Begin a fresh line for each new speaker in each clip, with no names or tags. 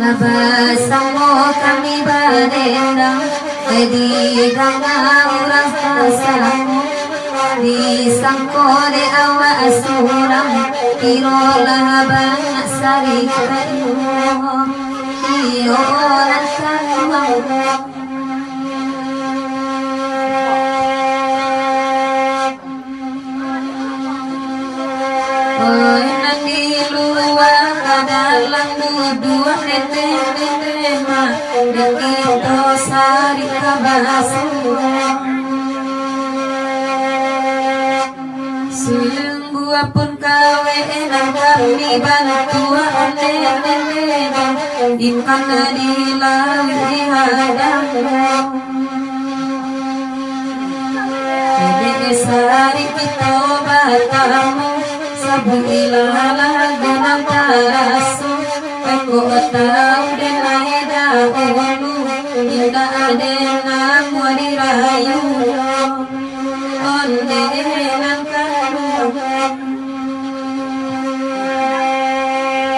Labasamo kami barendang di ganga urang pasamo di sangkode awa asurang iro laban sari kayu iyo lantarang dalam dua nete-nete begitu sari kabasu sungguh pun kawe enang kami bantuan nete-nete ikan di laut di hadang Dede sari kita batamu Sabuilah gunang tarasu Aku tahu denai dahulu Indah adena kuari rayu Ondengan kamu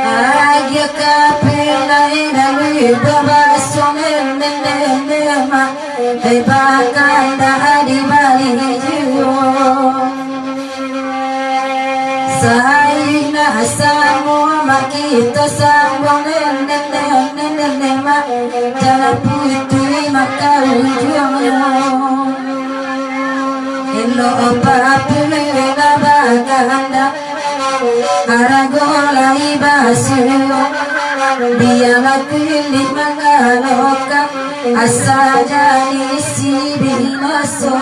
Agya kapilai dari babasongen Nendema Bebakan dah di balik jiwa Sahina samu makita sambong nene mak jala putui makarujung Hello papule baganda aragola ibasu dia makulit mangaloka asa jani si binaso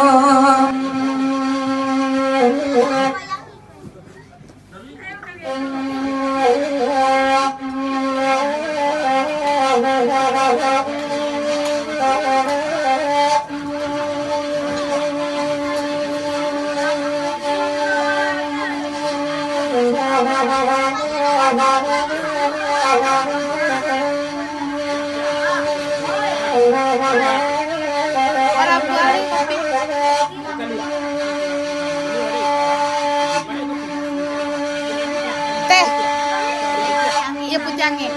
Teh, iya pujangi.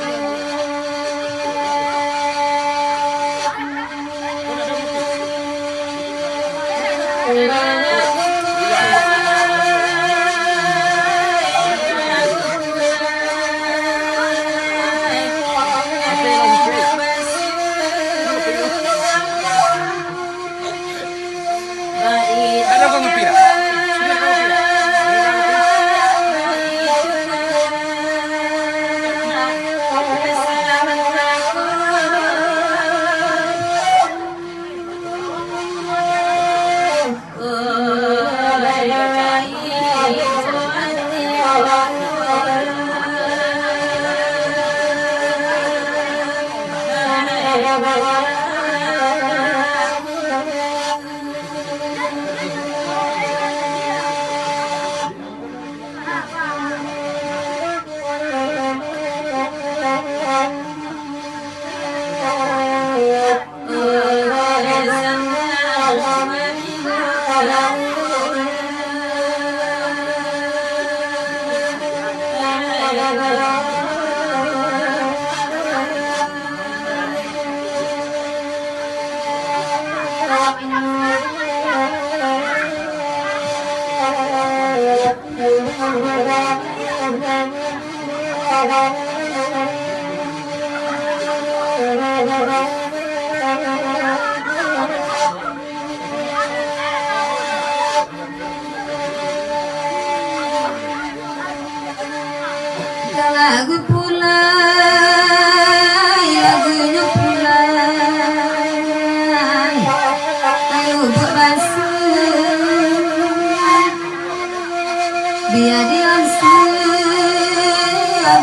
Biar diansu,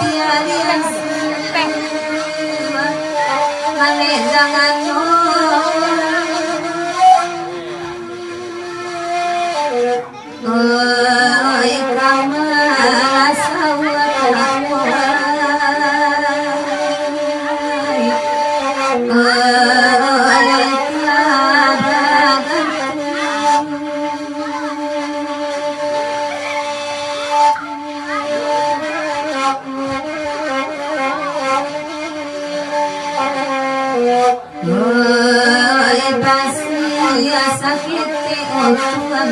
biar diansu. Mane jangan oi kamu sawat sakit oh Tuhan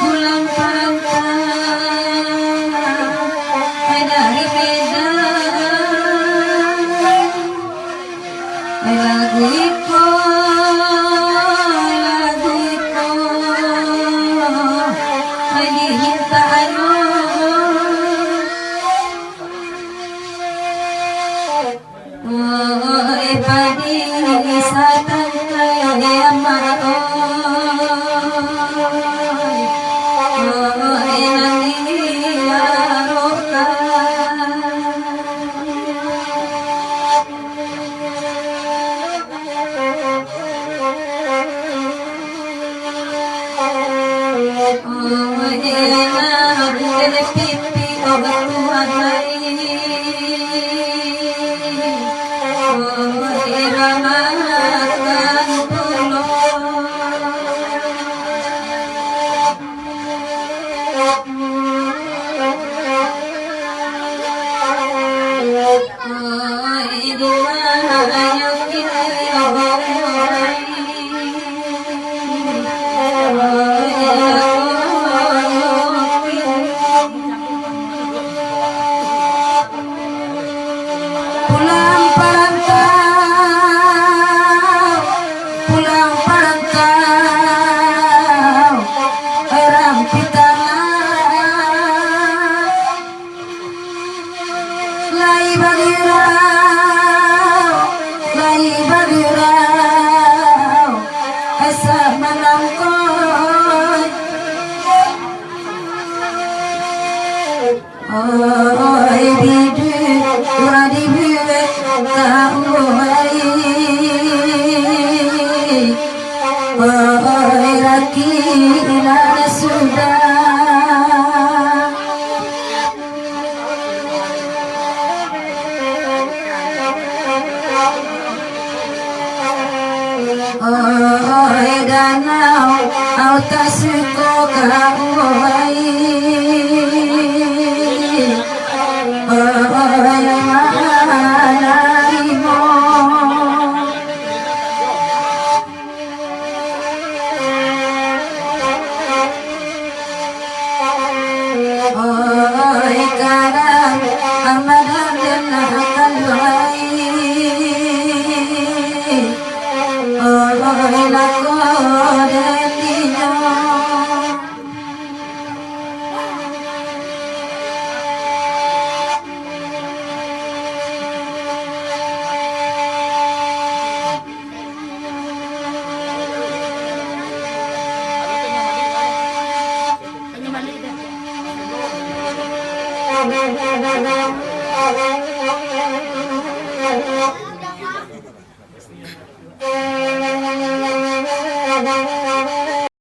pulang perantau dari Medan lagu iko lagi minta ayo padi satan kaya maro danau au tasuko kauai